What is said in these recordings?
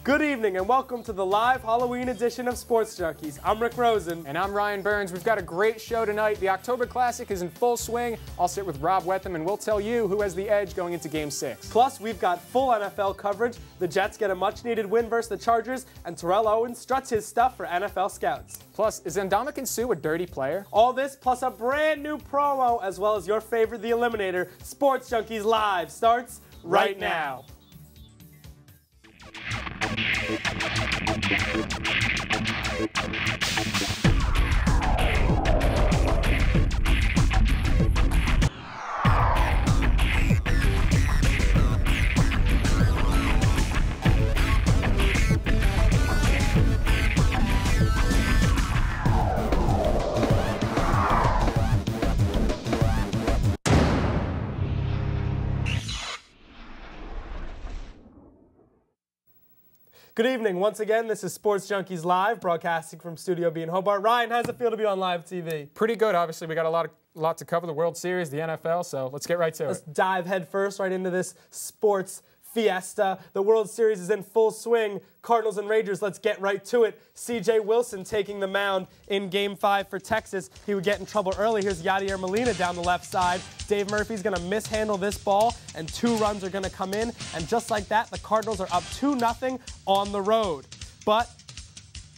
Good evening and welcome to the live Halloween edition of Sports Junkies. I'm Rick Rosen. And I'm Ryan Burns. We've got a great show tonight. The October Classic is in full swing. I'll sit with Rob Wetham and we'll tell you who has the edge going into Game 6. Plus, we've got full NFL coverage. The Jets get a much-needed win versus the Chargers, and Terrell Owens struts his stuff for NFL scouts. Plus, is Ndamukong Suh a dirty player? All this plus a brand new promo, as well as your favorite, The Eliminator. Sports Junkies Live starts right now. Good evening. Once again, this is Sports Junkies Live, broadcasting from Studio B in Hobart. Ryan, how's it feel to be on live TV? Pretty good, obviously. We got a lot to cover, the World Series, the NFL, so let's get right to it. Let's dive head first right into this sports fiesta. The World Series is in full swing. Cardinals and Rangers, let's get right to it. C.J. Wilson taking the mound in Game 5 for Texas. He would get in trouble early. Here's Yadier Molina down the left side. Dave Murphy's going to mishandle this ball, and 2 runs are going to come in. And just like that, the Cardinals are up 2-0 on the road. But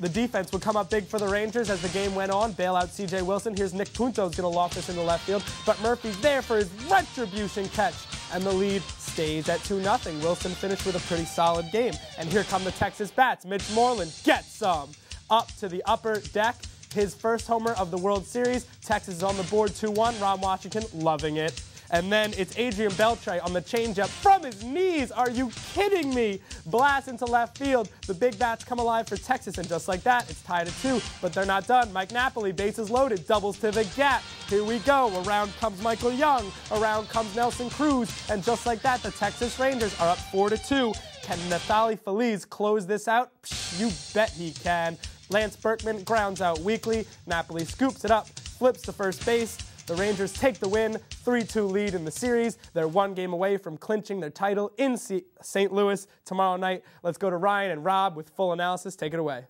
the defense would come up big for the Rangers as the game went on. Bail out C.J. Wilson. Here's Nick Punto's going to loft this into left field. But Murphy's there for his retribution catch. And the lead stays at 2-0. Wilson finished with a pretty solid game. And here come the Texas bats. Mitch Moreland gets some. Up to the upper deck. His first homer of the World Series. Texas is on the board 2-1. Ron Washington loving it. And then it's Adrian Beltre on the changeup from his knees. Are you kidding me? Blast into left field. The big bats come alive for Texas, and just like that, it's tied at 2. But they're not done. Mike Napoli, bases loaded, doubles to the gap. Here we go. Around comes Michael Young. Around comes Nelson Cruz. And just like that, the Texas Rangers are up 4-2. Can Nathalie Feliz close this out? Psh, you bet he can. Lance Berkman grounds out weakly. Napoli scoops it up, flips to first base. The Rangers take the win, 3-2 lead in the series. They're 1 game away from clinching their title in St. Louis tomorrow night. Let's go to Ryan and Rob with full analysis. Take it away.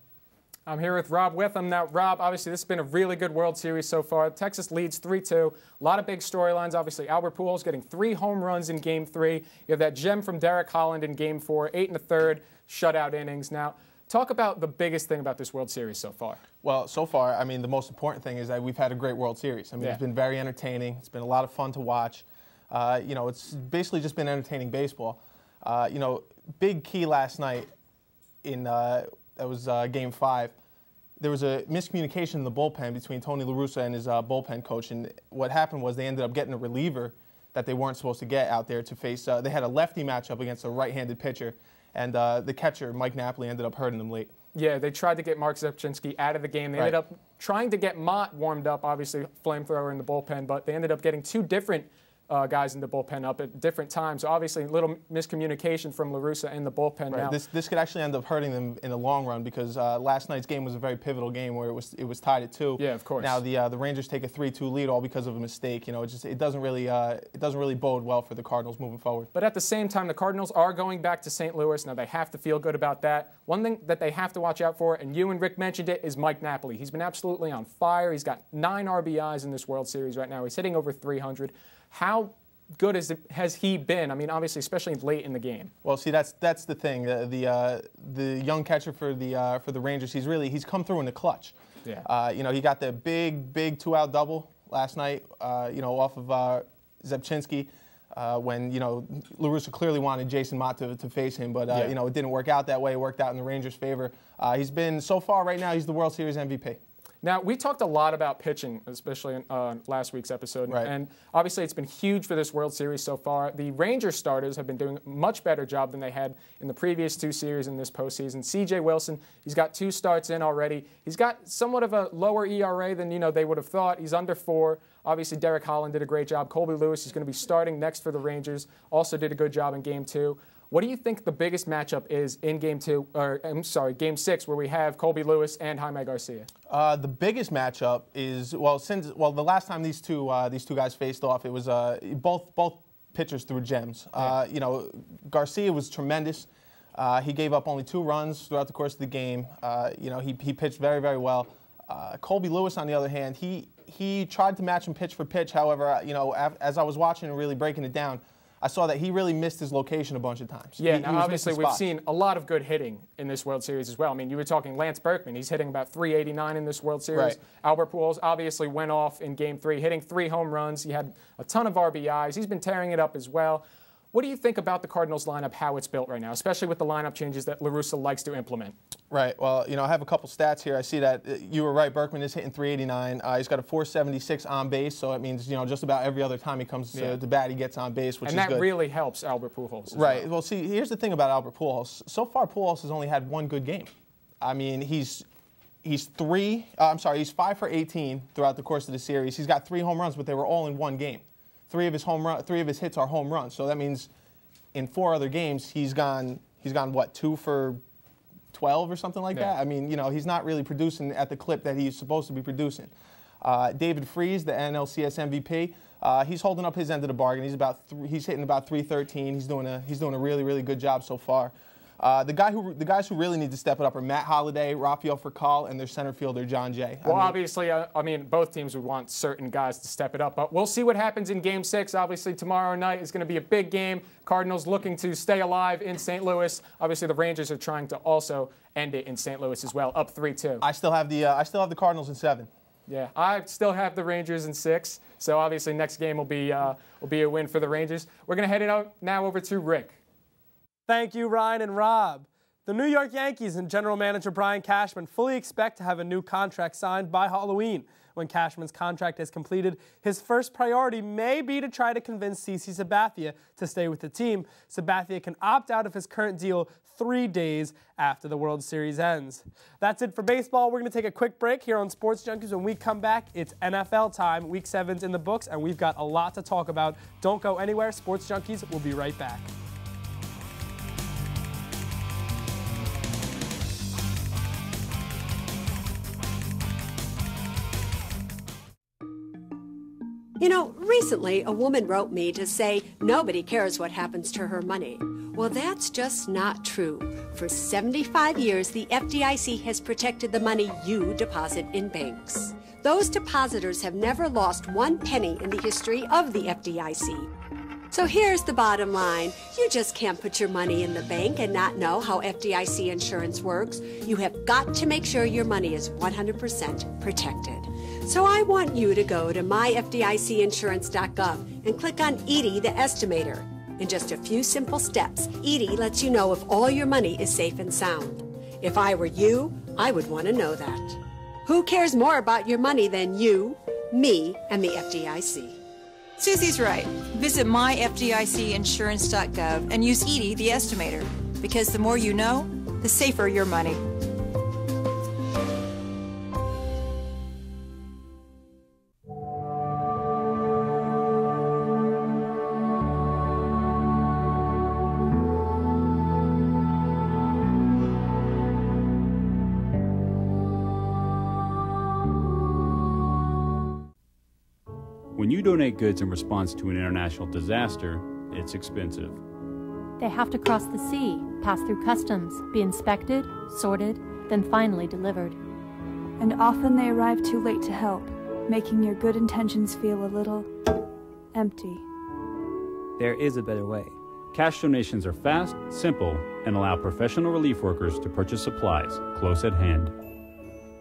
I'm here with Rob Wetham. Now, Rob, obviously this has been a really good World Series so far. Texas leads 3-2. A lot of big storylines. Obviously, Albert Pujols getting 3 home runs in Game 3. You have that gem from Derek Holland in Game 4, 8 1/3 shutout innings. Now, talk about the biggest thing about this World Series so far. Well, so far, I mean, the most important thing is that we've had a great World Series. I mean, It's been very entertaining. It's been a lot of fun to watch. It's basically just been entertaining baseball. Big key last night in that was Game 5. There was a miscommunication in the bullpen between Tony La Russa and his bullpen coach, and what happened was they ended up getting a reliever that they weren't supposed to get out there to face. They had a lefty matchup against a right-handed pitcher, and the catcher, Mike Napoli, ended up hurting them late. Yeah, they tried to get Mark Zepchinski out of the game. They ended up trying to get Mott warmed up, obviously flamethrower in the bullpen, but they ended up getting 2 different guys in the bullpen up at different times. So obviously a little miscommunication from La Russa in the bullpen. Right. Now, this could actually end up hurting them in the long run because last night's game was a very pivotal game where it was tied at 2. Yeah, of course. Now the Rangers take a 3-2 lead all because of a mistake. It doesn't really bode well for the Cardinals moving forward. But at the same time, the Cardinals are going back to St. Louis. Now they have to feel good about that. One thing that they have to watch out for, and you and Rick mentioned it, is Mike Napoli. He's been absolutely on fire. He's got 9 RBIs in this World Series right now. He's hitting over 300. How good has he been? I mean, obviously, especially late in the game. Well, see, that's the thing. The young catcher for the Rangers, he's come through in the clutch. Yeah. He got the big 2-out double last night. Off of Zepchinski. When La Russa clearly wanted Jason Mott to face him, but it didn't work out that way. It worked out in the Rangers' favor. He's been so far right now. He's the World Series MVP. Now, we talked a lot about pitching, especially in last week's episode, right. And obviously it's been huge for this World Series so far. The Rangers starters have been doing a much better job than they had in the previous 2 series in this postseason. C.J. Wilson, he's got 2 starts in already. He's got somewhat of a lower ERA than they would have thought. He's under 4. Obviously, Derek Holland did a great job. Colby Lewis, he's going to be starting next for the Rangers, also did a good job in Game 2. What do you think the biggest matchup is in Game 6, where we have Colby Lewis and Jaime Garcia? The biggest matchup is the last time these two guys faced off, it was both pitchers threw gems. Yeah. Garcia was tremendous. He gave up only 2 runs throughout the course of the game. You know, he pitched very, very well. Colby Lewis, on the other hand, he tried to match him pitch for pitch. However, you know, as I was watching and really breaking it down, I saw that he really missed his location a bunch of times. Yeah, now obviously we've seen a lot of good hitting in this World Series as well. I mean, you were talking Lance Berkman. He's hitting about 389 in this World Series. Right. Albert Pujols obviously went off in Game 3, hitting 3 home runs. He had a ton of RBIs. He's been tearing it up as well. What do you think about the Cardinals lineup, how it's built right now, especially with the lineup changes that La Russa likes to implement? Right. Well, you know, I have a couple stats here. I see that you were right. Berkman is hitting 389. He's got a 476 on base, so it means, you know, just about every other time he comes to bat, he gets on base, which is good. And that really helps Albert Pujols. Right. Well, see, here's the thing about Albert Pujols. So far, Pujols has only had 1 good game. I mean, he's 5 for 18 throughout the course of the series. He's got 3 home runs, but they were all in 1 game. 3 of his hits are home runs. So that means in 4 other games, he's gone what, 2 for 12 or something like that? I mean, you know, he's not really producing at the clip that he's supposed to be producing. David Freese, the NLCS MVP, he's holding up his end of the bargain. He's hitting about 313. He's doing a really, really good job so far. The guys who really need to step it up are Matt Holliday, Rafael Furcal, and their center fielder, John Jay. Well, obviously, I mean, both teams would want certain guys to step it up, but we'll see what happens in Game 6. Obviously, tomorrow night is going to be a big game. Cardinals looking to stay alive in St. Louis. Obviously, the Rangers are trying to also end it in St. Louis as well, up 3-2. I still have the Cardinals in 7. Yeah, I still have the Rangers in 6. So obviously, next game will be a win for the Rangers. We're going to head it out now over to Rick. Thank you, Ryan and Rob. The New York Yankees and general manager Brian Cashman fully expect to have a new contract signed by Halloween. When Cashman's contract is completed, his first priority may be to try to convince CC Sabathia to stay with the team. Sabathia can opt out of his current deal 3 days after the World Series ends. That's it for baseball. We're going to take a quick break here on Sports Junkies. When we come back, it's NFL time. Week 7's in the books, and we've got a lot to talk about. Don't go anywhere. Sports Junkies will be right back. You know, recently a woman wrote me to say nobody cares what happens to her money. Well, that's just not true. For 75 years, the FDIC has protected the money you deposit in banks. Those depositors have never lost 1 penny in the history of the FDIC. So here's the bottom line. You just can't put your money in the bank and not know how FDIC insurance works. You have got to make sure your money is 100% protected. So I want you to go to myfdicinsurance.gov and click on Edie the Estimator. In just a few simple steps, Edie lets you know if all your money is safe and sound. If I were you, I would want to know that. Who cares more about your money than you, me, and the FDIC? Susie's right. Visit myfdicinsurance.gov and use Edie the Estimator, because the more you know, the safer your money. When you donate goods in response to an international disaster, it's expensive. They have to cross the sea, pass through customs, be inspected, sorted, then finally delivered. And often they arrive too late to help, making your good intentions feel a little empty. There is a better way. Cash donations are fast, simple, and allow professional relief workers to purchase supplies close at hand.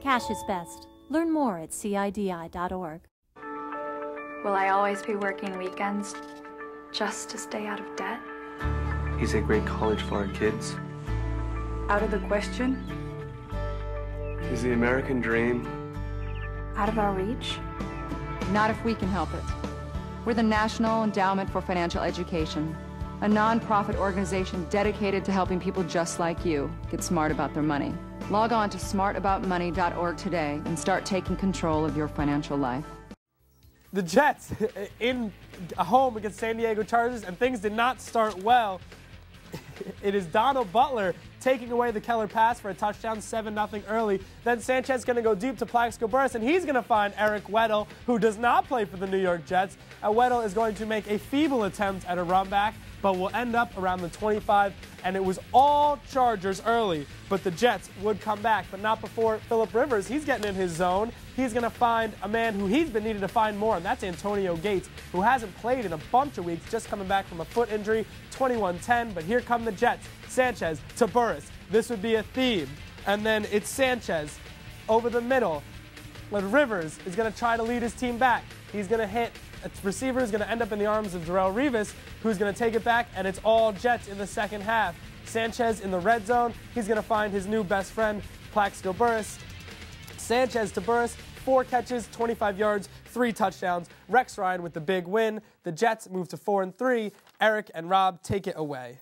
Cash is best. Learn more at CIDI.org. Will I always be working weekends just to stay out of debt? Is a great college for our kids? Out of the question? Is the American dream Out of our reach? Not if we can help it. We're the National Endowment for Financial Education, a non-profit organization dedicated to helping people just like you get smart about their money. Log on to smartaboutmoney.org today and start taking control of your financial life. The Jets in a home against San Diego Chargers, and things did not start well. It is Donald Butler taking away the Keller pass for a touchdown, 7-0 early. Then Sanchez going to go deep to Plaxico Burress, and he's going to find Eric Weddle, who does not play for the New York Jets. And Weddle is going to make a feeble attempt at a run back. but will end up around the 25, and it was all Chargers early, but the Jets would come back, but not before Phillip Rivers. He's getting in his zone. He's going to find a man who he's been needing to find more, and that's Antonio Gates, who hasn't played in a bunch of weeks, just coming back from a foot injury, 21-10, but here come the Jets. Sanchez to Burris. This would be a theme, and then it's Sanchez over the middle. But Rivers is going to try to lead his team back. He's going to hit a receiver, is going to end up in the arms of Darrelle Revis, who's going to take it back, and it's all Jets in the second half. Sanchez in the red zone. He's going to find his new best friend, Plaxico Burress. Sanchez to Burress, 4 catches, 25 yards, 3 touchdowns. Rex Ryan with the big win. The Jets move to 4-3. Eric and Rob take it away.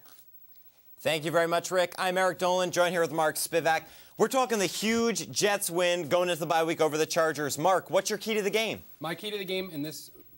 Thank you very much, Rick. I'm Eric Dolan, joined here with Mark Spivak. We're talking the huge Jets win going into the bye week over the Chargers. Mark, what's your key to the game? My key to the game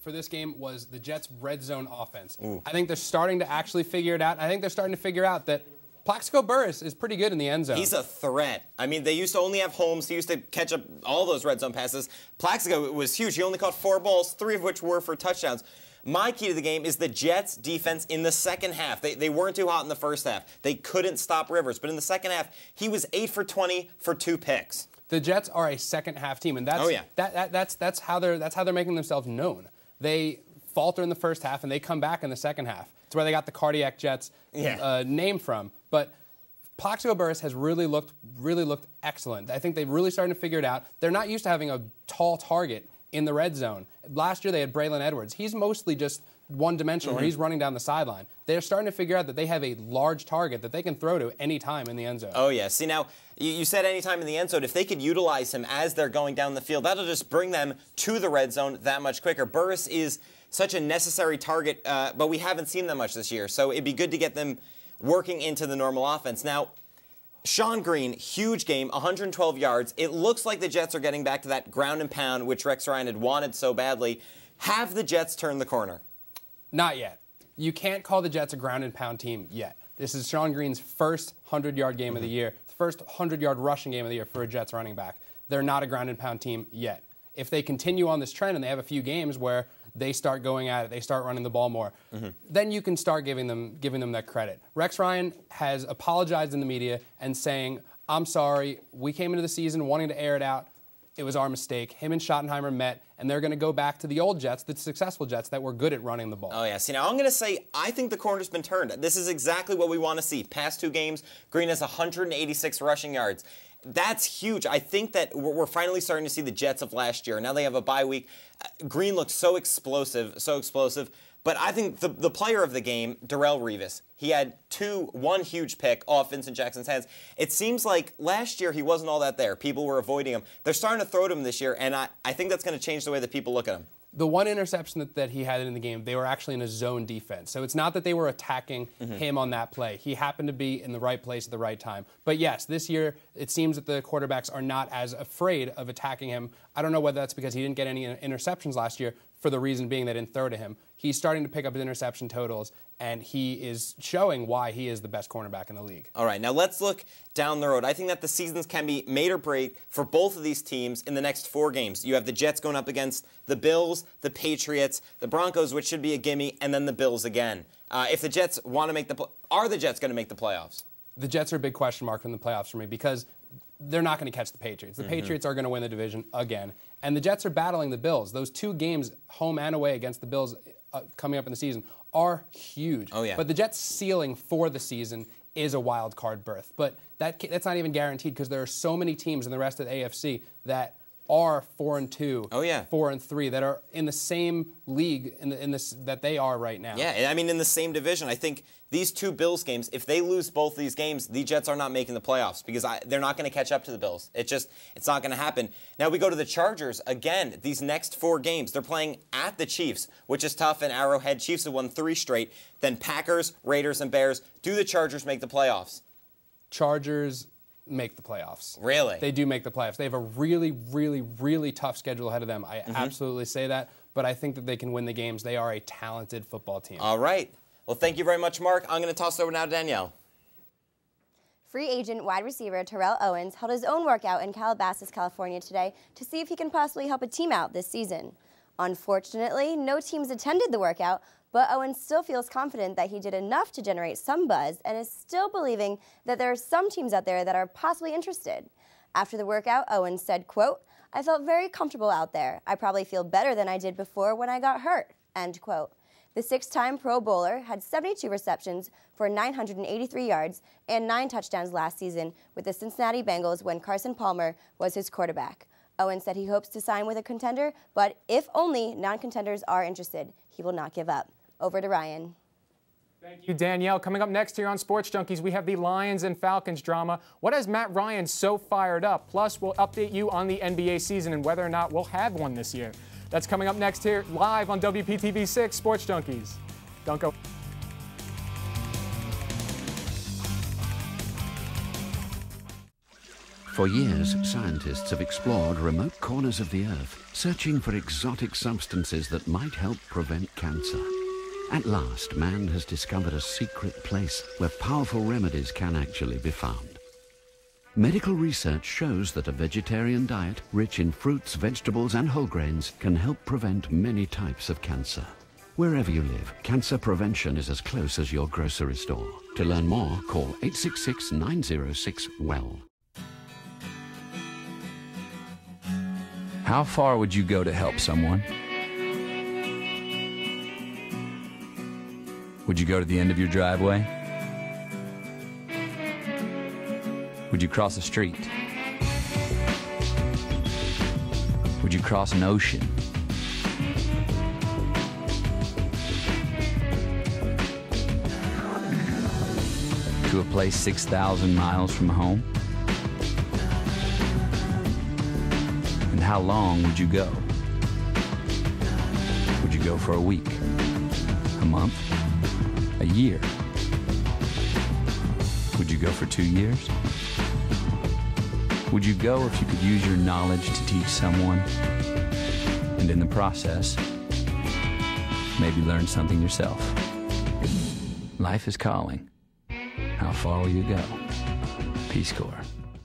for this game was the Jets' red zone offense. Ooh. I think they're starting to actually figure it out. I think they're starting to figure out that Plaxico Burress is pretty good in the end zone. He's a threat. I mean, they used to only have Holmes. He used to catch up all those red zone passes. Plaxico was huge. He only caught 4 balls, 3 of which were for touchdowns. My key to the game is the Jets' defense in the second half. They weren't too hot in the first half. They couldn't stop Rivers. But in the second half, he was 8 for 20 for 2 picks. The Jets are a second-half team, and that's how they're making themselves known. They falter in the first half, and they come back in the second half. It's where they got the Cardiac Jets name from. But Plaxico Burress has really looked excellent. I think they've really started to figure it out. They're not used to having a tall target in the red zone. Last year they had Braylon Edwards. He's mostly just one-dimensional, where he's running down the sideline. They're starting to figure out that they have a large target that they can throw to any time in the end zone. Oh, yeah. See, now, you said any time in the end zone. If they could utilize him as they're going down the field, that'll just bring them to the red zone that much quicker. Burress is such a necessary target, but we haven't seen them much this year, so it'd be good to get them working into the normal offense. Now, Sean Green, huge game, 112 yards. It looks like the Jets are getting back to that ground and pound, which Rex Ryan had wanted so badly. Have the Jets turned the corner? Not yet. You can't call the Jets a ground and pound team yet. This is Sean Green's first 100-yard game of the year, first 100-yard rushing game of the year for a Jets running back. They're not a ground and pound team yet. If they continue on this trend and they have a few games where they start going at it, they start running the ball more, then you can start giving them that credit. Rex Ryan has apologized in the media and saying, I'm sorry, we came into the season wanting to air it out. It was our mistake. Him and Schottenheimer met, and they're going to go back to the old Jets, the successful Jets that were good at running the ball. Oh, yeah. See, now I'm going to say I think the corner's been turned. This is exactly what we want to see. Past 2 games, Green has 186 rushing yards. That's huge. I think that we're finally starting to see the Jets of last year. Now they have a bye week. Green looks so explosive. But I think the player of the game, Darrelle Revis, he had 1 huge pick off Vincent Jackson's hands. It seems like last year he wasn't all that there. People were avoiding him. They're starting to throw to him this year, and I think that's going to change the way that people look at him. The 1 interception that he had in the game, they were actually in a zone defense. So it's not that they were attacking him on that play. He happened to be in the right place at the right time. But yes, this year it seems that the quarterbacks are not as afraid of attacking him. I don't know whether that's because he didn't get any interceptions last year, for the reason being they didn't throw to him. He's starting to pick up his interception totals, and he is showing why he is the best cornerback in the league. All right, now let's look down the road. I think that the seasons can be made or break for both of these teams in the next 4 games. You have the Jets going up against the Bills, the Patriots, the Broncos, which should be a gimme, and then the Bills again. If the Jets want to make are the Jets going to make the playoffs? The Jets are a big question mark in the playoffs for me because they're not going to catch the Patriots. The Patriots are going to win the division again. And the Jets are battling the Bills. Those 2 games, home and away, against the Bills coming up in the season are huge. Oh, yeah. But the Jets' ceiling for the season is a wild card berth. But that's not even guaranteed because there are so many teams in the rest of the AFC that are 4-2, 4-3, that are in the same league that they are right now. Yeah, I mean, in the same division. I think these 2 Bills games, if they lose both these games, the Jets are not making the playoffs because they're not going to catch up to the Bills. It's not going to happen. Now we go to the Chargers. Again, these next 4 games, they're playing at the Chiefs, which is tough in Arrowhead. Chiefs have won 3 straight. Then Packers, Raiders, and Bears. Do the Chargers make the playoffs? Chargers make the playoffs. Really? They do make the playoffs. They have a really, really, really tough schedule ahead of them. I absolutely say that, but I think that they can win the games. They are a talented football team. All right. Well, thank you very much, Mark. I'm going to toss it over now to Danielle. Free agent wide receiver Terrell Owens held his own workout in Calabasas, California today to see if he can possibly help a team out this season. Unfortunately, no teams attended the workout, but Owens still feels confident that he did enough to generate some buzz and is still believing that there are some teams out there that are possibly interested. After the workout, Owens said, quote, "I felt very comfortable out there. I probably feel better than I did before when I got hurt," end quote. The 6-time Pro Bowler had 72 receptions for 983 yards and 9 touchdowns last season with the Cincinnati Bengals when Carson Palmer was his quarterback. Owens said he hopes to sign with a contender, but if only non-contenders are interested, he will not give up. Over to Ryan. Thank you, Danielle. Coming up next here on Sports Junkies, we have the Lions and Falcons drama. What has Matt Ryan so fired up? Plus, we'll update you on the NBA season and whether or not we'll have one this year. That's coming up next here live on WPTV 6 Sports Junkies. Don't go. For years, scientists have explored remote corners of the Earth, searching for exotic substances that might help prevent cancer. At last, man has discovered a secret place where powerful remedies can actually be found. Medical research shows that a vegetarian diet rich in fruits, vegetables and whole grains can help prevent many types of cancer. Wherever you live, cancer prevention is as close as your grocery store. To learn more, call 866-906-WELL. How far would you go to help someone? Would you go to the end of your driveway? Would you cross a street? Would you cross an ocean? To a place 6,000 miles from home? And how long would you go? Would you go for a week? A month? A year? Would you go for 2 years? Would you go if you could use your knowledge to teach someone, and in the process, maybe learn something yourself? Life is calling. How far will you go? Peace Corps.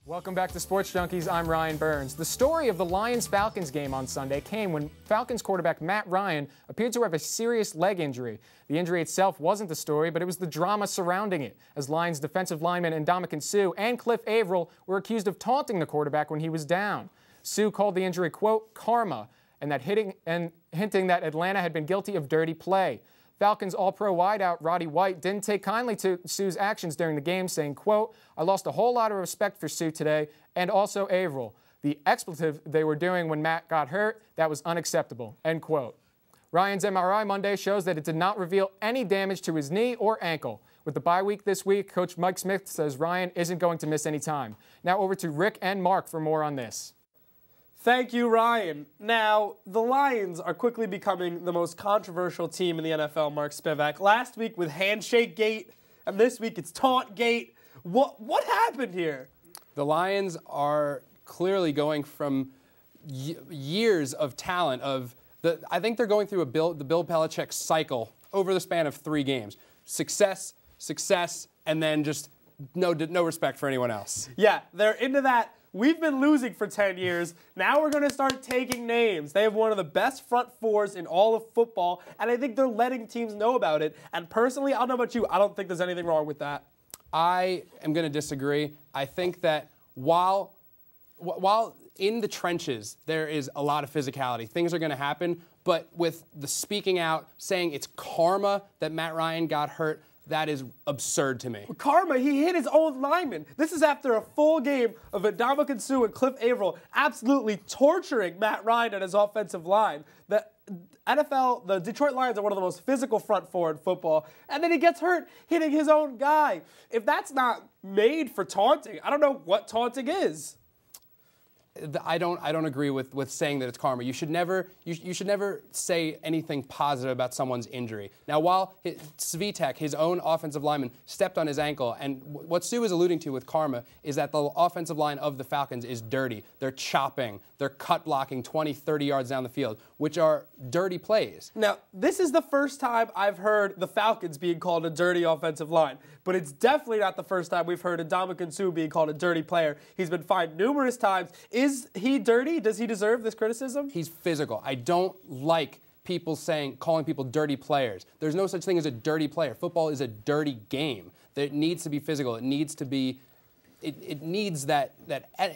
Welcome back to Sports Junkies. I'm Ryan Burns. The story of the Lions-Falcons game on Sunday came when Falcons quarterback Matt Ryan appeared to have a serious leg injury. The injury itself wasn't the story, but it was the drama surrounding it, as Lions defensive lineman Ndamukong Suh and Cliff Averill were accused of taunting the quarterback when he was down. Suh called the injury, quote, karma, and hinting that Atlanta had been guilty of dirty play. Falcons All-Pro wideout Roddy White didn't take kindly to Suh's actions during the game, saying, quote, "I lost a whole lot of respect for Suh today, and also Averill. The expletive they were doing when Matt got hurt, that was unacceptable," end quote. Ryan's MRI Monday shows that it did not reveal any damage to his knee or ankle. With the bye week this week, Coach Mike Smith says Ryan isn't going to miss any time. Now over to Rick and Mark for more on this. Thank you, Ryan. Now, the Lions are quickly becoming the most controversial team in the NFL, Mark Spivak. Last week with Handshake Gate, and this week it's Taunt Gate. What happened here? The Lions are clearly going from years of talent. I think they're going through the Bill Belichick cycle over the span of 3 games. Success, and then just no respect for anyone else. Yeah, they're into that. We've been losing for 10 years. Now we're going to start taking names. They have one of the best front fours in all of football, and I think they're letting teams know about it. And personally, I don't know about you, I don't think there's anything wrong with that. I am going to disagree. I think that while in the trenches there is a lot of physicality, things are going to happen, but with the speaking out, saying it's karma that Matt Ryan got hurt, that is absurd to me. Karma, he hit his own lineman. This is after a full game of Ndamukong Suh and Cliff Averill absolutely torturing Matt Ryan and his offensive line. The NFL, the Detroit Lions are one of the most physical front four in football, and then he gets hurt hitting his own guy. If that's not made for taunting, I don't know what taunting is. I don't agree with saying that it's karma. You should never say anything positive about someone's injury. Now, while Svitek, his own offensive lineman, stepped on his ankle, and what Suh is alluding to with karma is that the offensive line of the Falcons is dirty. They're chopping, they're cut blocking 20, 30 yards down the field, which are dirty plays. Now, this is the first time I've heard the Falcons being called a dirty offensive line, but it's definitely not the first time we've heard Ndamukong Suh being called a dirty player. He's been fined numerous times. Is he dirty? Does he deserve this criticism? He's physical. I don't like people calling people dirty players. There's no such thing as a dirty player. Football is a dirty game. It needs to be physical. It needs to be. It needs that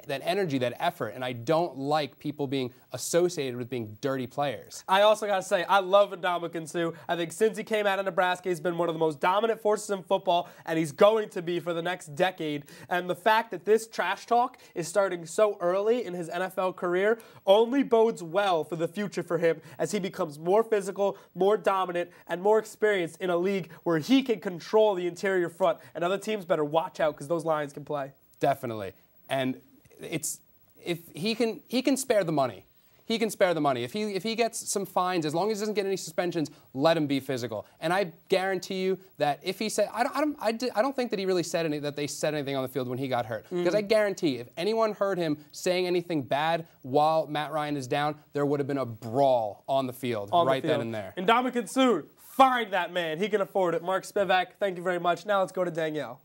energy, that effort, and I don't like people being associated with being dirty players. I also got to say, I love Ndamukong Suh. I think since he came out of Nebraska, he's been one of the most dominant forces in football, and he's going to be for the next decade. And the fact that this trash talk is starting so early in his NFL career only bodes well for the future for him as he becomes more physical, more dominant, and more experienced in a league where he can control the interior front, and other teams better watch out because those Lions can play. Definitely. And if he can spare the money. He can spare the money. If he gets some fines, as long as he doesn't get any suspensions, let him be physical. And I guarantee you that if he said, I don't think that he really said that they said anything on the field when he got hurt. Because I guarantee if anyone heard him saying anything bad while Matt Ryan is down, there would have been a brawl on the field then and there. Ndamukong Suh, find that man. He can afford it. Mark Spivak, thank you very much. Now let's go to Danielle.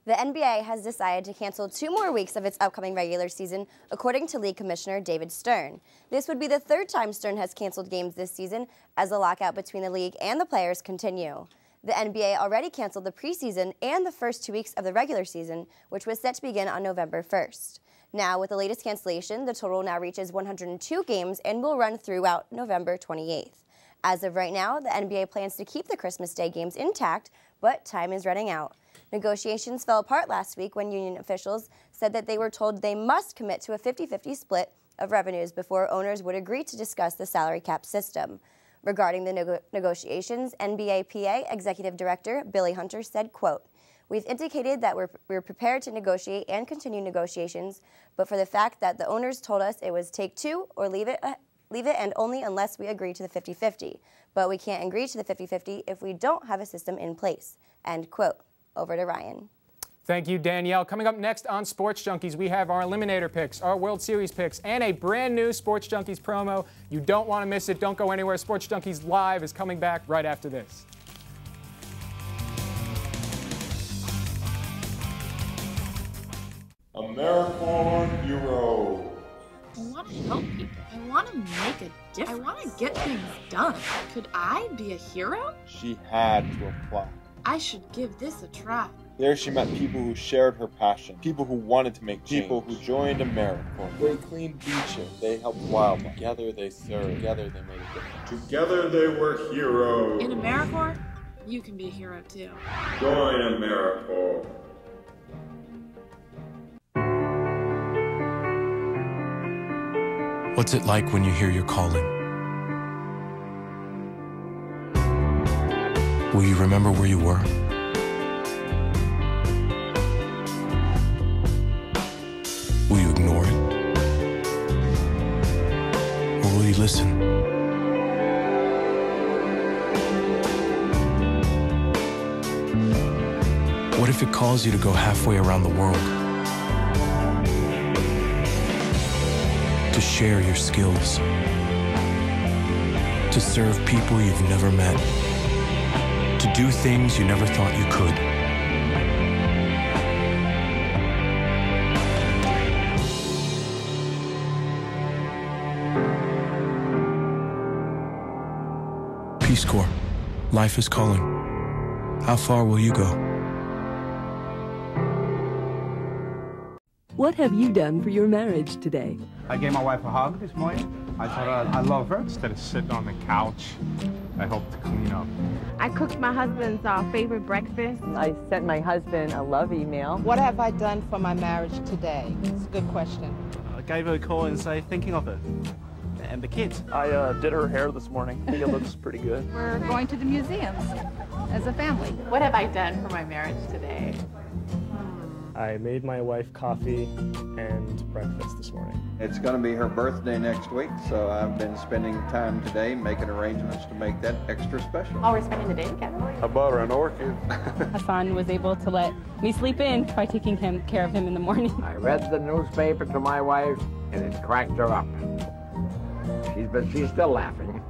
The NBA has decided to cancel 2 more weeks of its upcoming regular season, according to League Commissioner David Stern. This would be the 3rd time Stern has canceled games this season as the lockout between the league and the players continue. The NBA already canceled the preseason and the first 2 weeks of the regular season, which was set to begin on November 1st. Now, with the latest cancellation, the total now reaches 102 games and will run throughout November 28th. As of right now, the NBA plans to keep the Christmas Day games intact, but time is running out. Negotiations fell apart last week when union officials said that they were told they must commit to a 50-50 split of revenues before owners would agree to discuss the salary cap system. Regarding the negotiations, NBAPA Executive Director Billy Hunter said, quote, "We've indicated that we're prepared to negotiate and continue negotiations, but for the fact that the owners told us it was take 2 or leave it and only unless we agree to the 50-50. But we can't agree to the 50-50 if we don't have a system in place." End quote. Over to Ryan. Thank you, Danielle. Coming up next on Sports Junkies, we have our Eliminator picks, our World Series picks, and a brand new Sports Junkies promo. You don't want to miss it. Don't go anywhere. Sports Junkies Live is coming back right after this. American Hero. I want to help people. I want to make a difference. I want to get things done. Could I be a hero? She had to apply. I should give this a try. There she met people who shared her passion, people who wanted to make change, people who joined AmeriCorps. They cleaned beaches, they helped wildlife. Together they served, together they made a difference. Together they were heroes. In AmeriCorps, you can be a hero too. Join AmeriCorps. What's it like when you hear your calling? Will you remember where you were? Will you ignore it? Or will you listen? What if it calls you to go halfway around the world? To share your skills? To serve people you've never met? To do things you never thought you could. Peace Corps. Life is calling. How far will you go? What have you done for your marriage today? I gave my wife a hug this morning. I told her I love her. Instead of sitting on the couch, I hope to clean up. I cooked my husband's favorite breakfast. I sent my husband a love email. What have I done for my marriage today? It's a good question. I gave her a call and say thinking of her and the kids. I did her hair this morning. I think it looks pretty good. We're going to the museums as a family. What have I done for my marriage today? I made my wife coffee and breakfast this morning. It's going to be her birthday next week, so I've been spending time today making arrangements to make that extra special. Oh, we're spending the day together? I bought her an orchid. Hassan was able to let me sleep in by taking care of him in the morning. I read the newspaper to my wife, and it cracked her up. She's still laughing.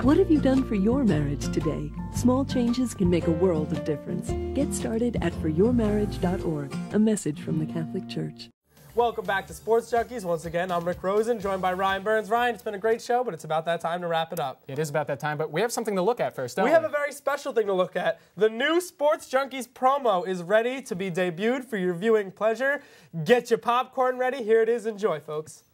What have you done for your marriage today? Small changes can make a world of difference. Get started at foryourmarriage.org, a message from the Catholic Church. Welcome back to Sports Junkies. Once again, I'm Rick Rosen, joined by Ryan Burns. Ryan, it's been a great show, but it's about that time to wrap it up. It is about that time, but we have something to look at first, don't we? We have a very special thing to look at. The new Sports Junkies promo is ready to be debuted for your viewing pleasure. Get your popcorn ready. Here it is. Enjoy, folks.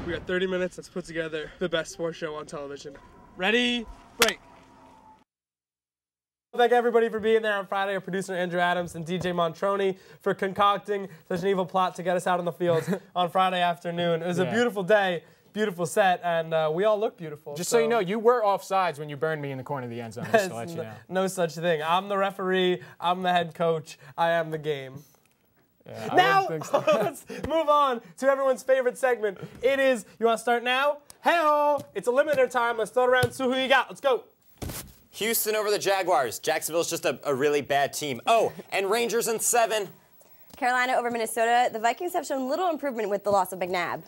We got 30 minutes. Let's put together the best sports show on television. Ready? Break. Thank everybody for being there on Friday. Our producer Andrew Adams and DJ Montroni for concocting such an evil plot to get us out on the field on Friday afternoon. It was a beautiful day, beautiful set, and we all look beautiful. Just so you know, you were offsides when you burned me in the corner of the end zone. Just to let you know. No such thing. I'm the referee. I'm the head coach. I am the game. Yeah, now, let's move on to everyone's favorite segment. It is, you want to start now? Hey-oh! It's a limiter time. Let's throw it around. So who you got? Let's go. Houston over the Jaguars. Jacksonville's just a really bad team. Oh, and Rangers in 7. Carolina over Minnesota. The Vikings have shown little improvement with the loss of McNabb.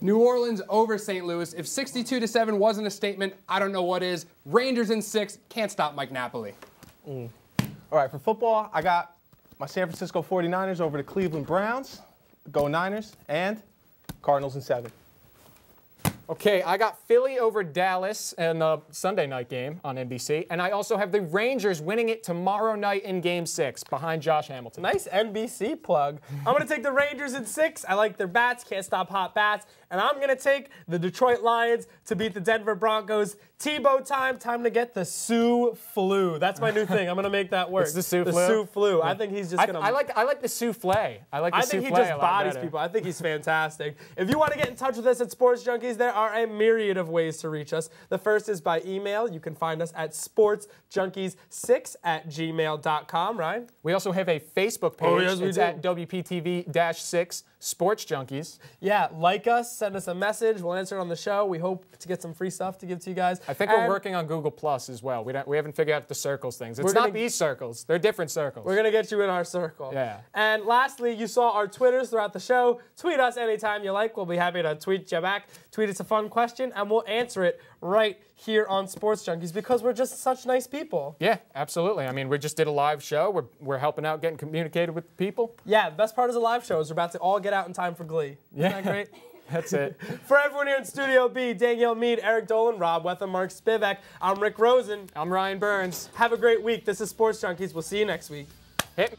New Orleans over St. Louis. If 62-7 wasn't a statement, I don't know what is. Rangers in 6. Can't stop Mike Napoli. All right, for football, I got my San Francisco 49ers over the Cleveland Browns. Go Niners. And Cardinals in 7. Okay, I got Philly over Dallas in the Sunday night game on NBC, and I also have the Rangers winning it tomorrow night in Game 6 behind Josh Hamilton. Nice NBC plug. I'm going to take the Rangers in 6. I like their bats, can't stop hot bats. And I'm going to take the Detroit Lions to beat the Denver Broncos. Tebow time to get the Sioux flu. That's my new thing. I'm going to make that work. It's the Sioux flu? The Sioux flu. Yeah. I think he's just going to... I like the souffle. I think he just bodies people. I think he's fantastic. If you want to get in touch with us at Sports Junkies, there are a myriad of ways to reach us. The first is by email. You can find us at sportsjunkies6@gmail.com, Ryan. We also have a Facebook page. Oh, yes, we it's do. at WPTV-6 Sports Junkies. Yeah, like us, send us a message. We'll answer it on the show. We hope to get some free stuff to give to you guys. I think we're working on Google Plus as well. We haven't figured out the circles things. It's not these circles. They're different circles. We're going to get you in our circle. Yeah. And lastly, you saw our Twitters throughout the show. Tweet us anytime you like. We'll be happy to tweet you back. Tweet us a fun question, and we'll answer it right here on Sports Junkies because we're just such nice people. Yeah, absolutely. I mean, we just did a live show. We're helping out, getting communicated with people. Yeah, the best part is a live show is we're about to all get out in time for Glee. Isn't that great? That's it. For everyone here in Studio B, Danielle Meade, Eric Dolan, Rob Wetham, Mark Spivak, I'm Rick Rosen. I'm Ryan Burns. Have a great week. This is Sports Junkies. We'll see you next week. Hit.